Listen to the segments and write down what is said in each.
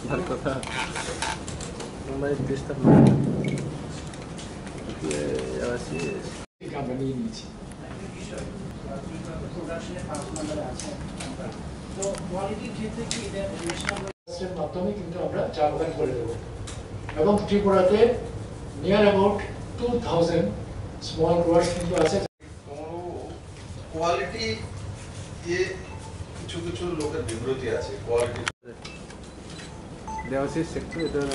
ভালো কথা আমরা ডিস্টার্ব না আসি কোম্পানি নিয়েছি তো কোয়ালিটির ক্ষেত্রে কি এটা রেজিস্ট্রেশনের মাধ্যমে কিন্তু আমরা চা বাগান করে দেবো এবং ত্রিপুরাতে নিয়ার অ্যাবাউট 2000 স্মল গ্রোয়ার্স কিন্তু আছে কোয়ালিটি দিয়ে কিছু কিছু লোকের বিব্রতি আছে কোয়ালিটি দেওয়াশিস সেক্টর এটা না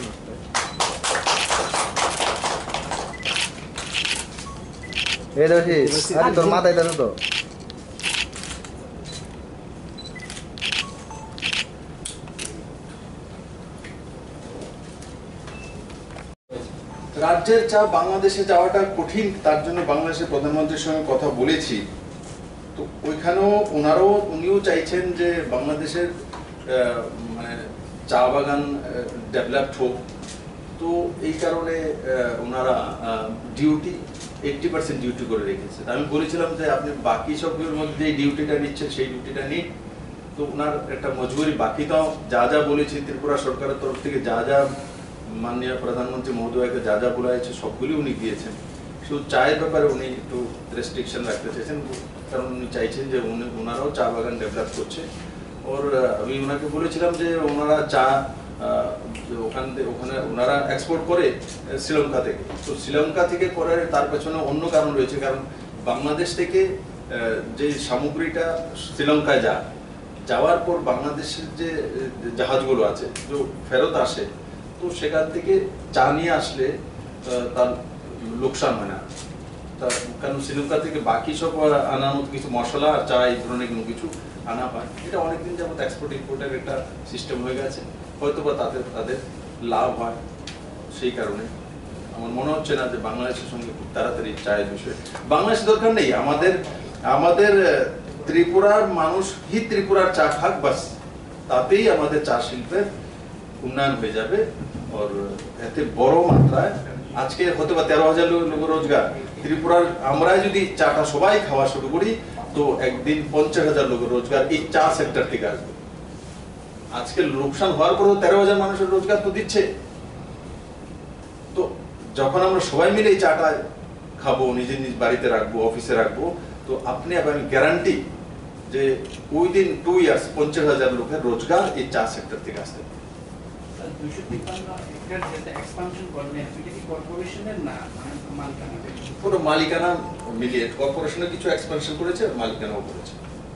এই দেখি আরে তোর মাথায় দাও তো রাজ্যের চা বাংলাদেশে যাওয়াটা কঠিন তার জন্য বাংলাদেশের প্রধানমন্ত্রীর সঙ্গে কথা বলেছি তো ওইখানেও উনিও চাইছেন যে বাংলাদেশের মানে চা বাগান ডেভেলপড হোক তো এই কারণে ওনারা ডিউটি 80% ডিউটি করে রেখেছে আমি বলেছিলাম যে আপনি বাকি সবগুলোর মধ্যে যে ডিউটিটা নিচ্ছেন সেই ডিউটিটা নিন তো ওনার একটা মজবুরি বাকিটাও যা যা বলেছি ত্রিপুরা সরকারের তরফ থেকে যা যা মাননীয় প্রধানমন্ত্রী মহোদয়কে যা যা বলা হয়েছে সবগুলি উনি দিয়েছেন শুধু চায়ের ব্যাপারে উনি একটু রেস্ট্রিকশন রাখতে চাইছেন কারণ উনি চাইছেন যে ওনারাও চা বাগান ডেভেলপ করছে ওর আমি ওনাকে বলেছিলাম যে ওনারা চা ওখানে ওনারা এক্সপোর্ট করে শ্রীলঙ্কা থেকে তো শ্রীলঙ্কা থেকে করার তার পেছনে অন্য কারণ রয়েছে কারণ বাংলাদেশ থেকে যে সামগ্রীটা শ্রীলঙ্কায় যাওয়ার পর বাংলাদেশের যে জাহাজগুলো আছে যে ফেরত আসে তো সেখান থেকে চা নিয়ে আসলে তার লোকসান হয় না কারণ শ্রীলঙ্কা থেকে বাকি সব আনার মতো কিছু মশলা আর চা এই ধরনের কোনো কিছু আনা হয় এটা অনেকদিন যাবত এক্সপোর্ট ইম্পোর্টের একটা সিস্টেম হয়ে গেছে হয়তো বা তাদের লাভ হয় সেই কারণে আমার মনে হচ্ছে না যে বাংলাদেশের সঙ্গে খুব তাড়াতাড়ি চায়ের বিষয়ে বাংলাদেশ দরকার নেই আমাদের ত্রিপুরার মানুষ হি ত্রিপুরার চা খাক বাস তাতেই আমাদের চা শিল্পের উন্নয়ন হয়ে যাবে আর এতে বড় মাত্রায় আজকে হয়তো বা 13,000 লোক রোজগার ত্রিপুরার আমরা যদি চাটা সবাই খাওয়া শুরু করি তো একদিন 50,000 লোক রোজগার এই চা সেক্টর থেকে আসবে আজকে লোকসান হওয়ার পরেও 13,000 মানুষের রোজগার তো দিচ্ছে তো যখন আমরা সবাই মিলে এই চাটা খাবো নিজ বাড়িতে রাখবো অফিসে রাখবো তো আপনি আমি গ্যারান্টি যে উইদিন 2 ইয়ার্স 50,000 লোকের রোজগার এই চা সেক্টর থেকে আসতে পুরো মালিকানা মিলিয়ে কর্পোরেশনের কিছু এক্সপানশন করেছে মালিকানাও করেছে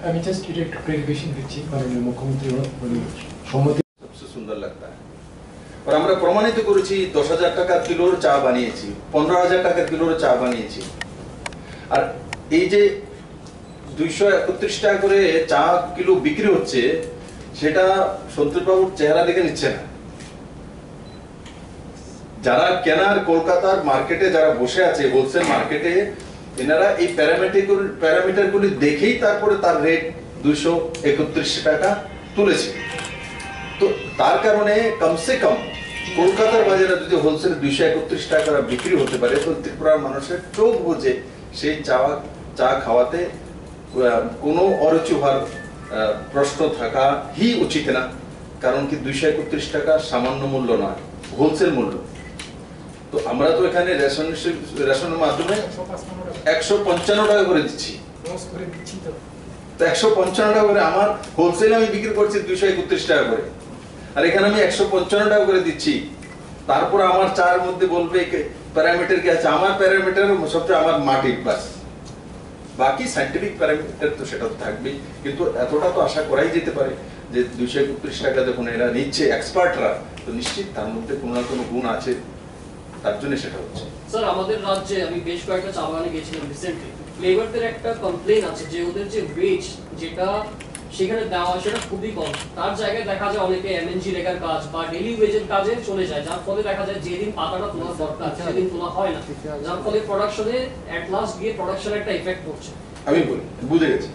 আমি জাস্ট এটা একটু ক্লারিফিকেশন দিচ্ছি মাননীয় মুখ্যমন্ত্রী সম্মতি সবচেয়ে সুন্দর লাগতা है और আমরা প্রমাণিত করেছি 10,000 টাকা কিলোর চা বানিয়েছি 15,000 টাকা কিলোর চা বানিয়েছি আর এই যে 231 টাকা করে চা কিলো বিক্রি হচ্ছে সেটা সন্তোষ বাবুর চেহারা দেখে নিচ্ছে না যারা কেনার কলকাতার মার্কেটে যারা বসে আছে হোলসেল মার্কেটে এনারা এই প্যারামিটারগুলি দেখেই তারপরে তার রেট 231 টাকা তুলেছে তো তার কারণে কমসে কম কলকাতার বাজারে যদি হোলসেল 231 টাকা বিক্রি হতে পারে তো ত্রিপুরার মানুষের চোখ বুঝে সেই চা খাওয়াতে কোনো অরুচি হওয়ার প্রশ্ন থাকা হি উচিত না কারণ কি 231 টাকা সামান্য মূল্য নয় হোলসেল মূল্য তো আমরা তো এখানে রেশনের মাধ্যমে 155 টাকা করে দিচ্ছি তো 155 টাকা করে আমার হোলসেলে আমি বিক্রি করছি 231 টাকা করে আর এখানে আমি 155 টাকা করে দিচ্ছি তারপর আমার চার মধ্যে বলবে প্যারামিটার কি আছে আমার প্যারামিটার সবচেয়ে আমার মাটির বাস বাকি সায়েন্টিফিক প্যারামিটার তো সেটা তো থাকবেই কিন্তু এতটা তো আশা করাই যেতে পারে যে 231 টাকা যখন এরা নিচ্ছে এক্সপার্টরা তো নিশ্চিত তার মধ্যে কোনো না কোনো গুণ আছে তার জন্য সেটা হচ্ছে স্যার আমাদের রাজ্যে আমি বেশ কয়েকটা চা বাগানে গেছিলাম রিসেন্টলি লেবারদের একটা কমপ্লেইন আছে যে ওদের যে ওয়েজ যেটা সেখানে দেওয়া সেটা খুবই কম তার জায়গায় দেখা যায় অনেকে এমএনজি রেখার কাজ বা ডেইলি ওয়েজের কাজে চলে যায় যার ফলে দেখা যায় যেদিন পাতাটা তোলা দরকার সেদিন তোলা হয় না যার ফলে প্রোডাকশনে এট লাস্ট গিয়ে প্রোডাকশনে একটা ইফেক্ট পড়ছে আমি বলি বুঝে গেছি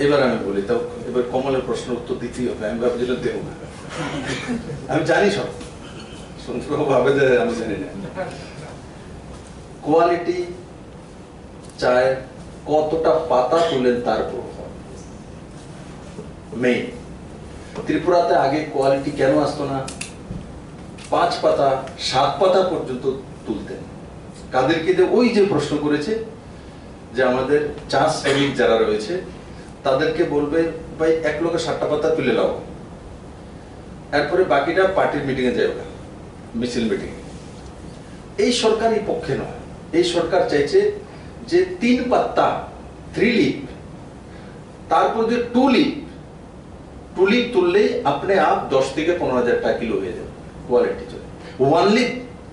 এবার আমি বলি তো এবার কমলের প্রশ্নের উত্তর দিতেই হবে আমি ভাবছিলাম দেব না আমি জানি সব সুন্দর ভাবে যে আমি জানি না কোয়ালিটি চায় কতটা পাতা তুলেন তার প্রভাব মেইন ত্রিপুরাতে আগে কোয়ালিটি কেন আসতো না? 5 পাতা 7 পাতা পর্যন্ত তুলতেন। কাদেরকে দিয়ে ওই যে প্রশ্ন করেছে যে আমাদের চা শ্রমিক যারা রয়েছে তাদেরকে বলবে ভাই 1 লোকে 7টা পাতা তুলে লাও, এরপরে বাকিটা পার্টির মিটিং এ যাবে, মিছিল মিটিং। এই সরকার এই পক্ষে নয়। এই সরকার চাইছে যে 3 পাতা 3 লিপ, তারপর যে 2 লিপ তুললে আপনি আপ 10 থেকে 15,000 টাকা কিলো হয়ে যাবে কোয়ালিটি চলে। 1 লিপ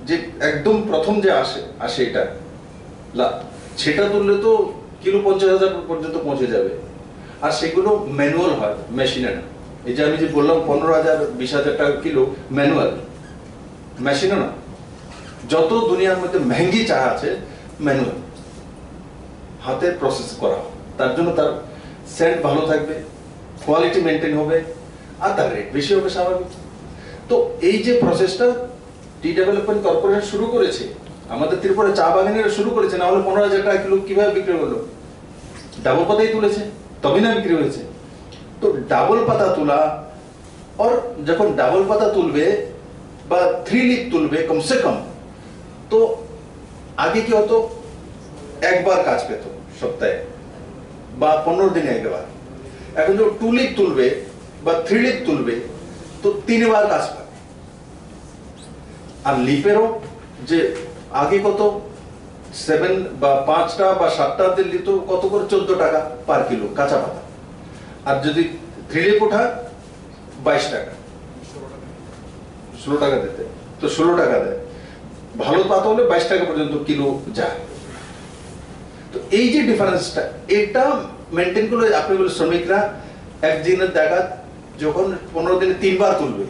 যে একদম প্রথম যে আসে এটা সেটা তুললে তো কিলো 50,000 পর্যন্ত পৌঁছে যাবে। আর সেগুলো ম্যানুয়াল হয়, মেশিনে না। এই যে আমি যে বললাম 15,000 20,000 টাকা কিলো ম্যানুয়াল, মেশিনে না। যত দুনিয়ার মধ্যে মেহেঙ্গি চা আছে ম্যানুয়াল, হাতে প্রসেস করা। তার জন্য তার সেন্ট ভালো থাকবে, কোয়ালিটি মেনটেন হবে, আর তার রেট বেশি হবে স্বাভাবিক। তো এই যে প্রসেসটা টি ডেভেলপমেন্ট কর্পোরেশন শুরু করেছে, আমাদের ত্রিপুরা চা বাগানেরা শুরু করেছে, না হলে 15,000 টাকা কিলো কিভাবে বিক্রি হলো? ডাবল পাতাই তুলেছে, তবে না বিক্রি হয়েছে। তো ডাবল পাতা তোলা, আর যখন ডাবল পাতা তুলবে বা 3 লিপ তুলবে কমসে কম, তো আগে কি হতো একবার কাজ পেত সপ্তাহে বা 15 দিনে একবার। এখন যখন 2 লিপ তুলবে বা 3 লিপ তুলবে তো 3 বার কাজ পাবে। আর লিপেরও যে আগে কত 7 বা 5টা বা 7টা দিল্লি তো কত করে 14 টাকা পার কিলো কাঁচা পাতা। আর যদি 3 লিপ ওঠা 22 টাকা, 16 টাকা দিতে, তো 16 টাকা দেয়। ভালো পাতা হলে 22 টাকা পর্যন্ত কিলো যায়। তো এই যে ডিফারেন্সটা, এটা মেনটেন করলে আপনি বলে শ্রমিকরা একদিনের জায়গা যখন 15 দিনে 3 বার তুলবে,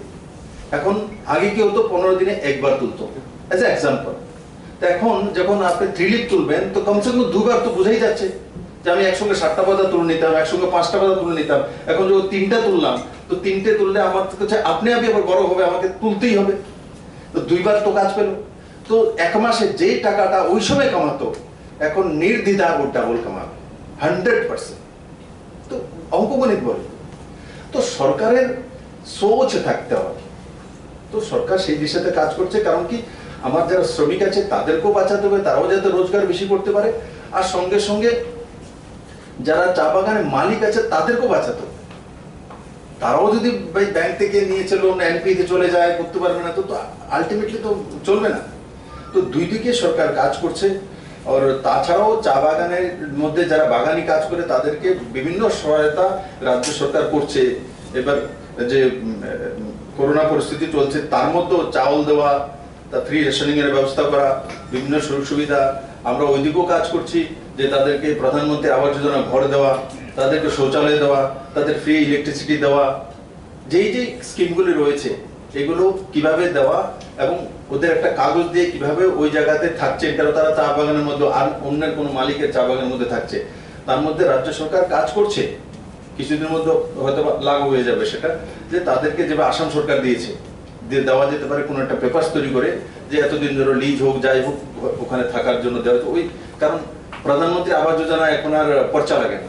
এখন আগে কি হতো 15 দিনে একবার তুলতো, এজ এ এক্সাম্পল। তো এখন যখন আপনি 3 লিপ তুলবেন তো কমসে কম 2 বার তো বোঝাই যাচ্ছে যে আমি একসঙ্গে 7টা পাতা তুলে নিতাম, একসঙ্গে 5টা পাতা তুলে নিতাম। এখন যখন 3টা তুললাম, তো 3টে তুললে আমার কাছে আপনি আবার বড় হবে, আমাকে তুলতেই হবে। তো 2 বার তো কাজ পেল। তো 1 মাসে যে টাকাটা ওই সময় কামাতো, এখন নির্দ্বিধা ও ডাবল কামাবে 100%। তো অঙ্কগণিত বলে। তো সরকারের সোচ থাকতে হবে। তো সরকার সেই দিশাতে কাজ করছে, কারণ কি আমার যারা শ্রমিক আছে তাদেরকেও বাঁচাতে হবে, তারাও যাতে রোজগার বেশি করতে পারে, আর সঙ্গে সঙ্গে যারা চা বাগানের মালিক আছে তাদেরকেও বাঁচাতে হবে। তারাও যদি ব্যাংক থেকে নিয়েছে লোন এনপি তে চলে যায়, করতে পারবে না, তো আলটিমেটলি তো চলবে না। তো দুই দিকে সরকার কাজ করছে। আর তাছাড়াও চা বাগানের মধ্যে যারা বাগানি কাজ করে তাদেরকে বিভিন্ন সহায়তা রাজ্য সরকার করছে। এবার যে করোনা পরিস্থিতি চলছে তার মধ্যেও চাউল দেওয়া, তা ফ্রি রেশনিং এর ব্যবস্থা করা, বিভিন্ন সুযোগ সুবিধা। আমরা ওইদিকেও কাজ করছি যে তাদেরকে প্রধানমন্ত্রী আবাস যোজনা ঘর দেওয়া, তাদেরকে শৌচালয় দেওয়া, তাদের ফ্রি ইলেকট্রিসিটি দেওয়া, যেই যে স্কিমগুলি রয়েছে এগুলো কিভাবে দেওয়া এবং ওদের একটা কাগজ দিয়ে কিভাবে ওই জায়গাতে থাকছে, কারণ তারা চা বাগানের মধ্যে আর অন্যের কোনো মালিকের চা বাগানের মধ্যে থাকছে, তার মধ্যে রাজ্য সরকার কাজ করছে। কিছুদিনের মধ্যে হয়তো লাগু হয়ে যাবে সেটা, যে তাদেরকে যেভাবে আসাম সরকার দিয়েছে দেওয়া যেতে পারে কোনো একটা পেপার তৈরি করে, যে এতদিন ধরে লিজ হোক যাই হোক ওখানে থাকার জন্য দেওয়া হচ্ছে। ওই কারণ প্রধানমন্ত্রী আবাস যোজনা এখন আর পর্চা লাগে না,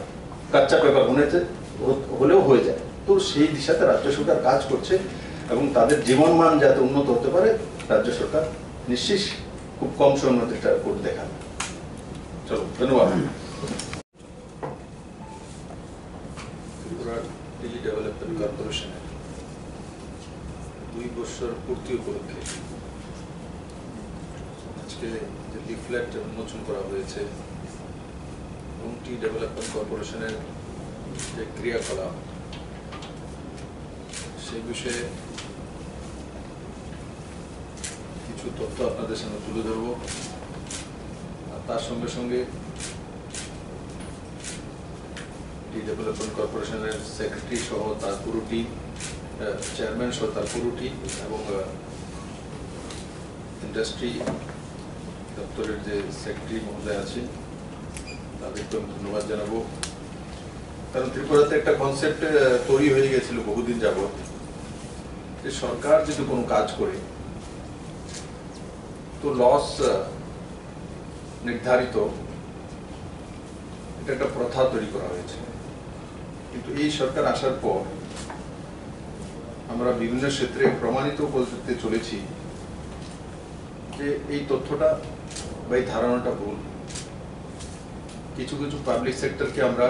কাচ্চা পেপার হলেও হয়ে যায়। তো সেই দিশাতে রাজ্য সরকার কাজ করছে এবং তাদের জীবন মান যাতে উন্নত হতে পারে রাজ্য সরকার নিশ্চিত খুব কম সময়ের মধ্যে এটা করে দেখাবে। চলো, ধন্যবাদ। ত্রিপুরা টেলি ডেভেলপমেন্ট কর্পোরেশনের 2 বছর পূর্তি উপলক্ষে আজকে যে লিফলেট উন্মোচন করা হয়েছে এবং টি ডেভেলপমেন্ট কর্পোরেশনের যে ক্রিয়াকলাপ সেই বিষয়ে কিছু তথ্য আপনাদের সামনে তুলে ধরব। আর তার সঙ্গে সঙ্গে টি ডেভেলপমেন্ট কর্পোরেশনের সেক্রেটারি সহ তার পুরো টিম, চেয়ারম্যান সহ তার পুরো টিম এবং ইন্ডাস্ট্রি দপ্তরের যে সেক্রেটারি মহোদয় আছেন তাদেরকে আমি ধন্যবাদ জানাবো। কারণ ত্রিপুরাতে একটা কনসেপ্ট তৈরি হয়ে গেছিল বহুদিন যাবত, যে সরকার যদি কোনো কাজ করে তো লস নির্ধারিত, এটা একটা প্রথা তৈরি করা হয়েছে। কিন্তু এই সরকার আসার পর আমরা বিভিন্ন ক্ষেত্রে প্রমাণিত করতে চলেছি যে এই তথ্যটা বা এই ধারণাটা ভুল। কিছু কিছু পাবলিক সেক্টরকে আমরা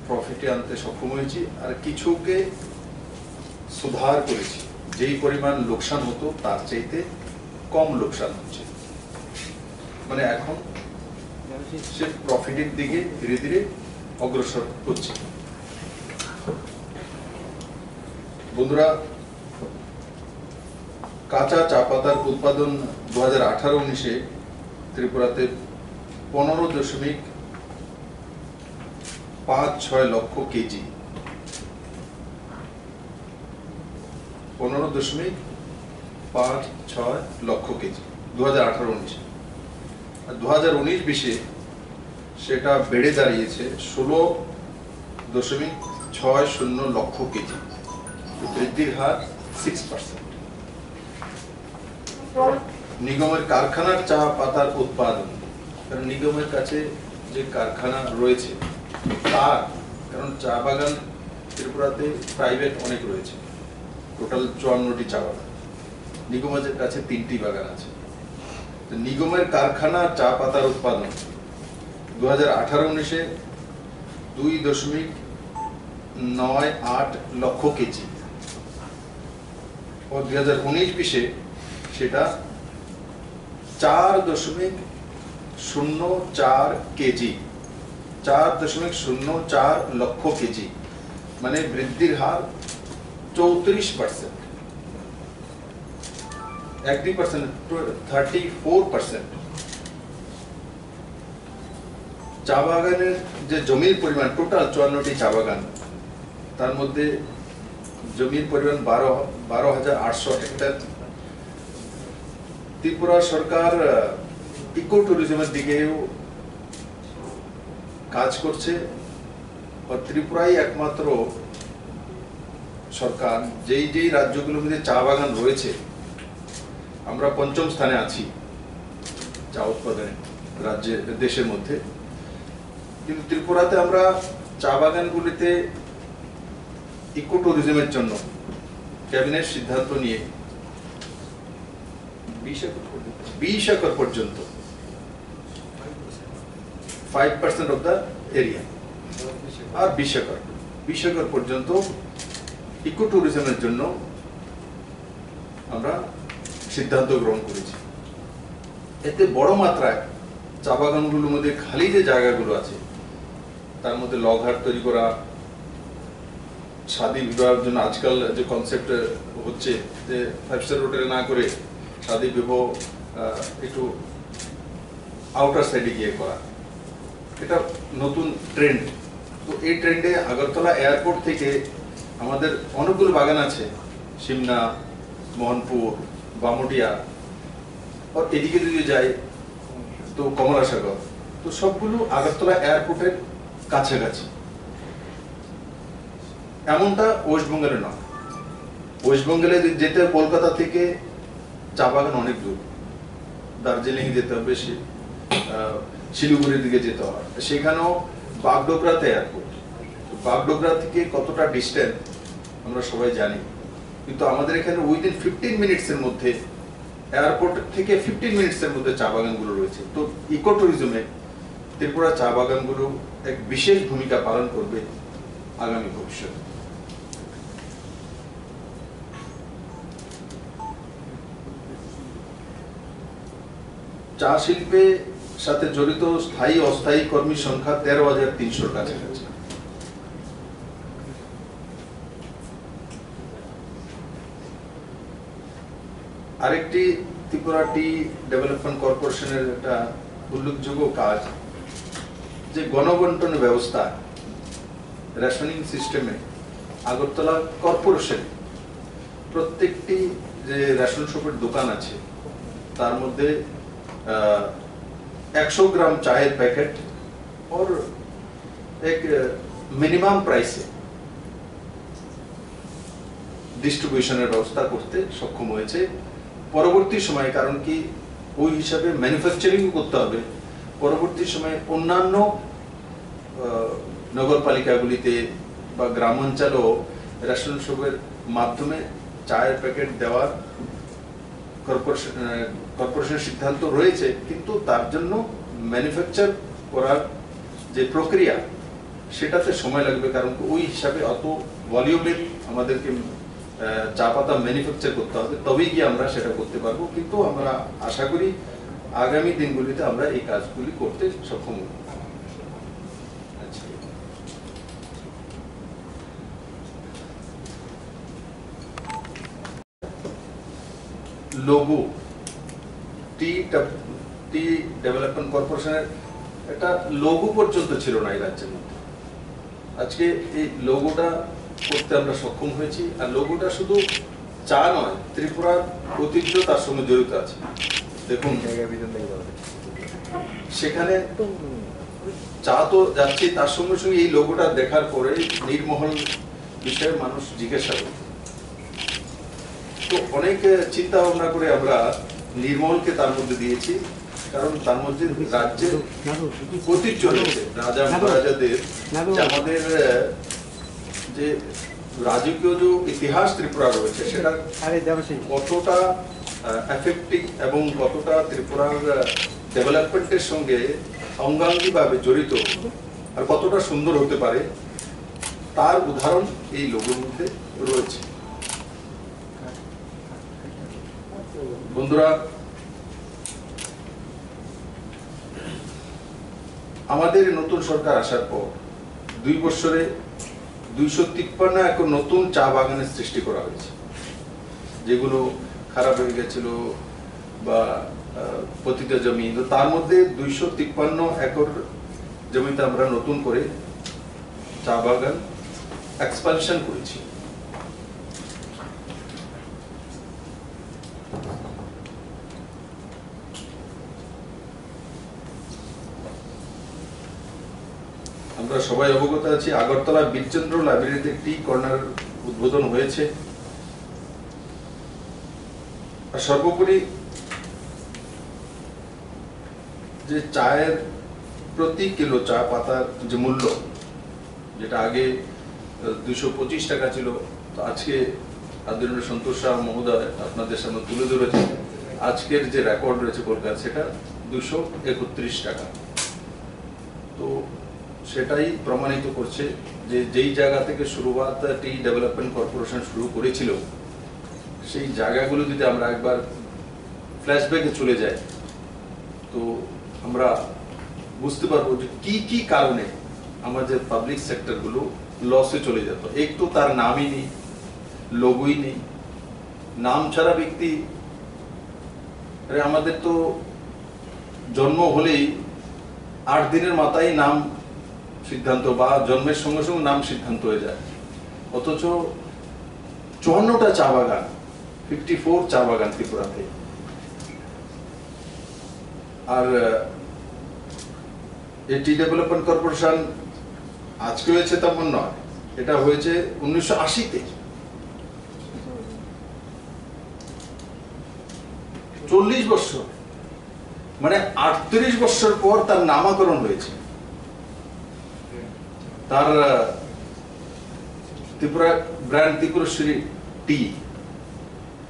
প্রফিটে আনতে সক্ষম হয়েছি, আর কিছুকে সুধার করেছি। যেই পরিমাণ লোকসান হতো তার চাইতে কম লোকসান হচ্ছে, মানে এখন সে প্রফিটের দিকে ধীরে ধীরে অগ্রসর হচ্ছে। বন্ধুরা, কাঁচা চা পাতার উৎপাদন 2018-19-এ ত্রিপুরাতে 15.56 লক্ষ কেজি, 15.56 লক্ষ কেজি 2018-19-এ। আর 2019-20-এ সেটা বেড়ে দাঁড়িয়েছে 16.60 লক্ষ কেজি, বৃদ্ধির হার 6%। নিগমের কারখানার চা পাতার উৎপাদন, কারণ নিগমের কাছে যে কারখানা রয়েছে তার, কারণ চা বাগান ত্রিপুরাতে প্রাইভেট অনেক রয়েছে, টোটাল 54টি চা বাগান, নিগমের কাছে 3টি বাগান আছে। নিগমের কারখানা চা পাতার উৎপাদন 2018-19-এ 2.98 লক্ষ কেজি, ও 2019-20-এ সেটা 4.04 কেজি, 4.04 লক্ষ কেজি, মানে বৃদ্ধির হার 34%, 34%। চা বাগানের যে জমির পরিমাণ, টোটাল 54টি চা বাগান, তার মধ্যে জমির পরিমাণ 12,800 হেক্টর। ত্রিপুরা সরকার ইকো ট্যুরিজমের দিকেও কাজ করছে, ত্রিপুরাই একমাত্র সরকার যেই রাজ্যগুলোর মধ্যে চা বাগান রয়েছে, আমরা 5ম স্থানে আছি চা উৎপাদনে দেশের মধ্যে। কিন্তু ত্রিপুরাতে আমরা চা বাগানগুলিতে ইকো ট্যুরিজমের জন্য ক্যাবিনেট সিদ্ধান্ত নিয়ে 20 একর পর্যন্ত 5% অফ দ্য এরিয়া, আর 20 একর পর্যন্ত ইকো ট্যুরিজমের জন্য আমরা সিদ্ধান্ত গ্রহণ করেছি। এতে বড় মাত্রায় চা বাগানগুলোর মধ্যে খালি যে জায়গাগুলো আছে তার মধ্যে লগঘাট তৈরি করা, শাদী বিবাহের জন্য আজকাল যে কনসেপ্ট হচ্ছে যে 5 স্টার হোটেলে না করে শাদী বিবাহ একটু আউটার সাইডে গিয়ে করা, এটা নতুন ট্রেন্ড। তো এই ট্রেন্ডে আগরতলা এয়ারপোর্ট থেকে আমাদের অনেকগুলো বাগান আছে, সিমনা, মোহনপুর, বামুটিয়া, আর এদিকে যদি যাই তো কমলাসাগর, তো সবগুলো আগরতলা এয়ারপোর্টের কাছাকাছি। এমনটা ওয়েস্ট বেঙ্গলে নয়। ওয়েস্ট বেঙ্গলে যেতে কলকাতা থেকে চা বাগান অনেক দূর, দার্জিলিং যেতে হবে, শিলিগুড়ির দিকে যেতে হয়, সেখানেও বাগডোগরাতে এয়ারপোর্ট। বাগডোগরা থেকে কতটা ডিস্টেন্স আমরা সবাই জানি, কিন্তু আমাদের এখানে উইদিন 15 মিনিটসের মধ্যে, এয়ারপোর্ট থেকে 15 মিনিটসের মধ্যে চা বাগানগুলো রয়েছে। তো ইকো ট্যুরিজমে ত্রিপুরা চা বাগানগুলো এক বিশেষ ভূমিকা পালন করবে আগামী ভবিষ্যতে। চা শিল্পের সাথে জড়িত স্থায়ী অস্থায়ী কর্মীর সংখ্যা 13,300 কাছাকাছি। আরেকটি ত্রিপুরা টি ডেভেলপমেন্ট কর্পোরেশনের একটা উল্লেখযোগ্য কাজ, যে গণবন্টন ব্যবস্থা, রেশনিং সিস্টেমে আগরতলা কর্পোরেশন প্রত্যেকটি যে রেশন শপের দোকান আছে তার মধ্যে 100 গ্রাম চায়ের প্যাকেট और एक মিনিমাম প্রাইসে ডিস্ট্রিবিউশনের ব্যবস্থা করতে সক্ষম হয়েছে। পরবর্তী সময়ে, কারণ কি ওই হিসাবে ম্যানুফ্যাকচারিং করতে হবে, পরবর্তী সময়ে অন্যান্য নগরপালিকাগুলিতে বা গ্রামাঞ্চলেও রেশন শপের মাধ্যমে চায়ের প্যাকেট দেওয়ার কর্পোরেশনের সিদ্ধান্ত রয়েছে, কিন্তু তার জন্য ম্যানুফ্যাকচার করার যে প্রক্রিয়া সেটাতে সময় লাগবে, কারণ ওই হিসাবে অত ভলিউমের আমাদেরকে চা পাতা ম্যানুফ্যাকচার করতে হবে, তবেই গিয়ে আমরা সেটা করতে পারবো। কিন্তু আমরা আশা করি আগামী দিনগুলিতে আমরা এই কাজগুলি করতে সক্ষম হব। লোগো টি ডেভেলপমেন্ট কর্পোরেশনের একটা লোগো পর্যন্ত ছিল না এই রাজ্যের মধ্যে। আজকে এই লোগোটা করতে আমরা সক্ষম হয়েছি। আর লোগোটা শুধু চা নয়, ত্রিপুরার ঐতিহ্য তার সঙ্গে জড়িত আছে। দেখুন সেখানে চা তো যাচ্ছে, তার সঙ্গে সঙ্গে এই লোগোটা দেখার পরে নির্মহল বিষয়ে মানুষ জিজ্ঞাসা করে। তো অনেক চিন্তা ভাবনা করে আমরা নির্মলকে তার মধ্যে দিয়েছি, কারণ তার মধ্যে রাজ্যের ঐতিহ্য রয়েছে, রাজা মহারাজাদের আমাদের যে রাজকীয় যে ইতিহাস ত্রিপুরা রয়েছে সেটা কতটা এফেক্টিভ এবং কতটা ত্রিপুরার ডেভেলপমেন্টের সঙ্গে অঙ্গাঙ্গিভাবে জড়িত আর কতটা সুন্দর হতে পারে তার উদাহরণ এই লোগোর মধ্যে রয়েছে। বন্ধুরা, আমাদের নতুন সরকার আসার পর 2 বছরে 253 একর নতুন চা বাগানের সৃষ্টি করা হয়েছে, যেগুলো খারাপ হয়ে গেছিল বা পতিত জমি। তার মধ্যে 253 একর জমিতে আমরা নতুন করে চা বাগান এক্সপানশন করেছি। আমরা সবাই অবগত আছি, আগরতলা বীরচন্দ্র লাইব্রেরিতে টি কর্নার উদ্বোধন হয়েছে। আর সর্বোপরি যে চায়ের প্রতি কিলো চা পাতার যে মূল্য, যেটা আগে 225 টাকা ছিল, তো আজকে আদরণীয় সন্তোষ শাহ মহোদয় আপনাদের সামনে তুলে ধরেছে আজকের যে রেকর্ড রয়েছে কলকাতা, সেটা 231 টাকা। তো সেটাই প্রমাণিত করছে যে যেই জায়গা থেকে শুরুয়াত টি ডেভেলপমেন্ট কর্পোরেশন শুরু করেছিল, সেই জায়গাগুলো যদি আমরা একবার ফ্ল্যাশব্যাকে চলে যাই তো আমরা বুঝতে পারবো যে কি কি কারণে আমাদের পাবলিক সেক্টরগুলো লসে চলে যেত। এক তো তার নামই নেই, লোগোই নেই, নাম ছাড়া ব্যক্তি। আমাদের তো জন্ম হলেই 8 দিনের মাথায় নাম সিদ্ধান্ত, বা জন্মের সঙ্গে সঙ্গে নাম সিদ্ধান্ত হয়ে যায়, অথচ 54টা চা বাগান, 54 চা বাগান ত্রিপুরাতে। আর এই টি ডেভেলপমেন্ট কর্পোরেশন আজকে হয়েছে তেমন নয়, এটা হয়েছে 1980-তে। 40 বছর, মানে 38 বছর পর তার নামকরণ হয়েছে। তার ত্রিপুরা ব্র্যান্ড ত্রিপুরেশ্বরী টি,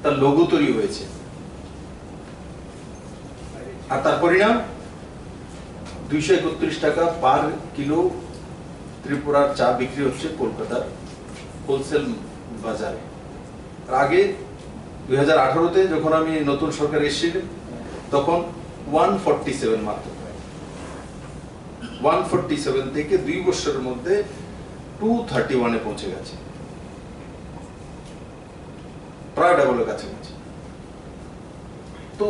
তার লোগো তৈরি হয়েছে। আর তার পরিণাম 231 টাকা পার কিলো ত্রিপুরার চা বিক্রি হচ্ছে কলকাতার হোলসেল বাজারে। আগে 2018-তে যখন আমি নতুন সরকার এসেছিলাম তখন 147 মাত্র। 147 থেকে 2 বছরের মধ্যে 231-এ পৌঁছে গেছে, প্রায় ডাবলের কাছাকাছি। তো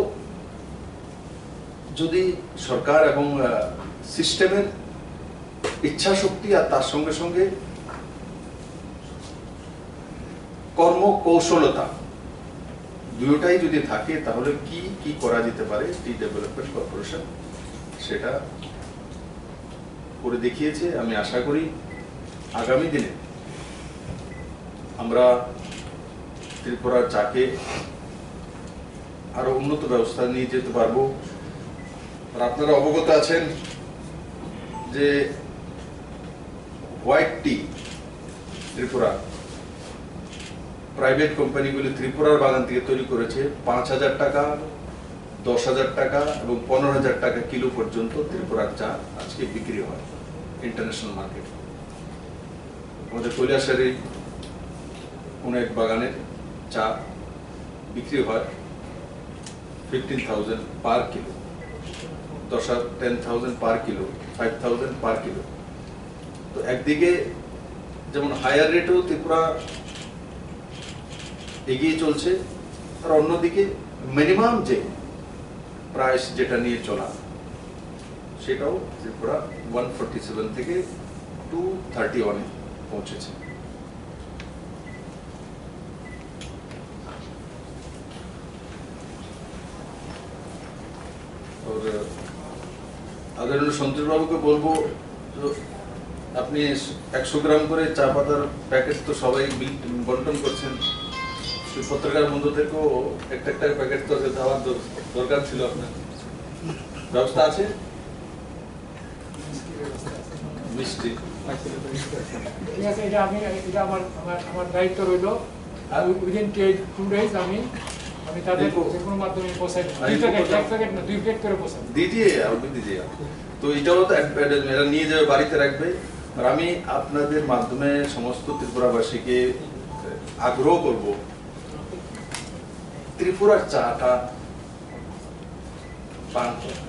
যদি সরকার এবং সিস্টেমের ইচ্ছা শক্তি আর তার সঙ্গে সঙ্গে কর্মকৌশলতা দুটোটাই যদি থাকে, তাহলে কি কি করা যেতে পারে টি ডেভেলপমেন্ট কর্পোরেশন সেটা করে দেখিয়েছে। আমি আশা করি আগামী দিনে আমরা ত্রিপুরার চাকে আরো উন্নত ব্যবস্থা নিয়ে যেতে পারবো। আর আপনারা অবগত আছেন যে হোয়াইট টি ত্রিপুরা প্রাইভেট কোম্পানিগুলি ত্রিপুরার বাগান থেকে তৈরি করেছে 5,000 টাকা, 10,000 টাকা এবং 15,000 টাকা কিলো পর্যন্ত ত্রিপুরার চা আজকে বিক্রি হয় ইন্টারন্যাশনাল মার্কেটে। আমাদের কৈলাসের কোন এক বাগানের চা বিক্রি হয় 15,000 per kilo, 10,000 per kilo, 5,000 per kilo. তো একদিকে যেমন হায়ার রেটেও ত্রিপুরা এগিয়ে চলছে, আর অন্যদিকে মিনিমাম যে প্রাইস যেটা নিয়ে চলা সেটাও ত্রিপুরা 147 থেকে 231 পৌঁছেছে। और আদরণীয় সন্তোষ বাবুকে বলবো, আপনি 100 গ্রাম করে চা পাতার প্যাকেট তো সবাই বন্টন করছেন, পত্রিকার বন্ধুদেরকেও একটা একটা প্যাকেট তো দেওয়ার দরকার ছিল। আপনার ব্যবস্থা আছে? মিষ্টি ঠিক আছে, এটা আমার দায়িত্ব রইল। আর উইদিন 2 days আমি তাদের যে কোনো মাধ্যমে পৌঁছাই, 2 প্যাকেট না 2 প্যাকেট করে পৌঁছাই दीजिए आप भी दीजिए। তো এটাও তো এরা নিয়ে যাবে, বাড়িতে রাখবে। আর আমি আপনাদের মাধ্যমে সমস্ত ত্রিপুরাবাসীকে আগ্রহ করব, ত্রিপুরার চাটা পান করুন।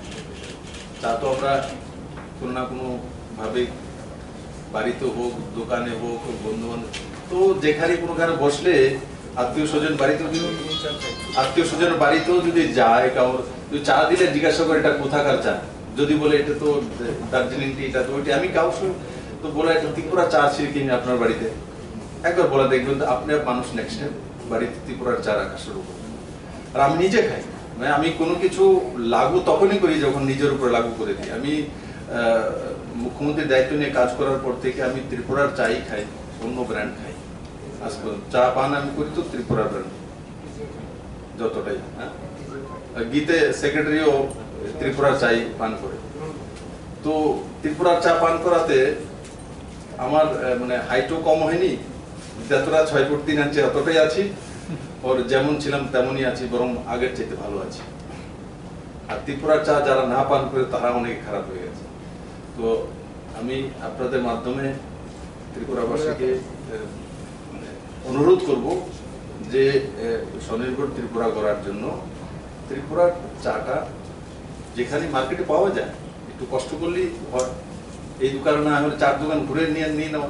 চা তো আমরা কোনো না কোনো ভাবে বাড়িতে হোক, দোকানে হোক, বন্ধু বান্ধব, তো যেখানে কোনোখানে বসলে আত্মীয় স্বজন বাড়িতেও যদি যায়, কারোর চা দিলে জিজ্ঞাসা করে এটা কোথাকার চা, যদি বলে এটা তো দার্জিলিং টি, এটা তো ওইটা, আমি কাউ তো বলে এটা ত্রিপুরা চা ছিল কিনি আপনার বাড়িতে, একবার বলে দেখবেন তো আপনি মানুষ নেক্সট টাইম বাড়িতে ত্রিপুরার চা রাখা শুরু করবেন। আর আমি নিজে খাই, মানে আমি কোনো কিছু লাগু তখনই করি যখন নিজের উপরে লাগু করে দিই। আমি মুখ্যমন্ত্রীর দায়িত্ব নিয়ে কাজ করার পর থেকে আমি ত্রিপুরার চাই খাই, অন্য ব্র্যান্ড খাই। আজ পর্যন্ত চা পান আমি করি তো ত্রিপুরার ব্র্যান্ড যতটাই। হ্যাঁ, গীতে সেক্রেটারিও ত্রিপুরার চাই পান করে। তো ত্রিপুরার চা পান করাতে আমার মানে হাইটও কম হয়নি, যতটা 6 ফুট 3 ইঞ্চি অতটাই আছি, ওর যেমন ছিলাম তেমনই আছি, বরং আগের চাইতে ভালো আছি। আর ত্রিপুরার চা যারা না পান করে তারা অনেক খারাপ হয়ে গেছে। তো আমি আপনাদের মাধ্যমে ত্রিপুরাবাসীকে অনুরোধ করব যে স্বনির্ভর ত্রিপুরা করার জন্য ত্রিপুরার চাটা যেখানে মার্কেটে পাওয়া যায় একটু কষ্ট করলেই হয়, এই দোকান না হলে 4 দোকান ঘুরে নিয়ে নেওয়া,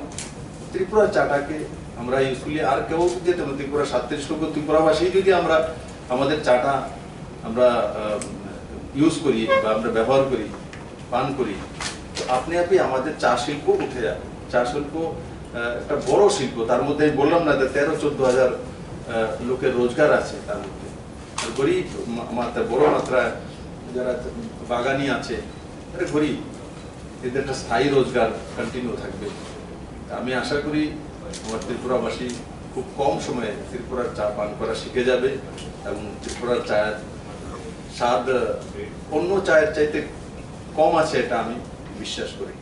ত্রিপুরার চাটাকে আমরা ইউজফুলি আর কেউ যেতে না, ত্রিপুরা 37 লক্ষ ত্রিপুরাবাসী যদি আমরা আমাদের চাটা আমরা ইউজ করি বা আমরা ব্যবহার করি, পান করি, তো আপনি আপনি আমাদের চা শিল্প উঠে যাবে। চা শিল্প একটা বড় শিল্প, তার মধ্যে বললাম না 13-14 হাজার লোকের রোজগার আছে, তার মধ্যে গরিব মাত্রা, বড় মাত্রায় যারা বাগানি আছে গরিব, এদের একটা স্থায়ী রোজগার কন্টিনিউ থাকবে। আমি আশা করি আমার ত্রিপুরাবাসী খুব কম সময়ে ত্রিপুরার চা পান করা শিখে যাবে এবং ত্রিপুরার চায়ের স্বাদ অন্য চায়ের চাইতে কম আছে, এটা আমি বিশ্বাস করি।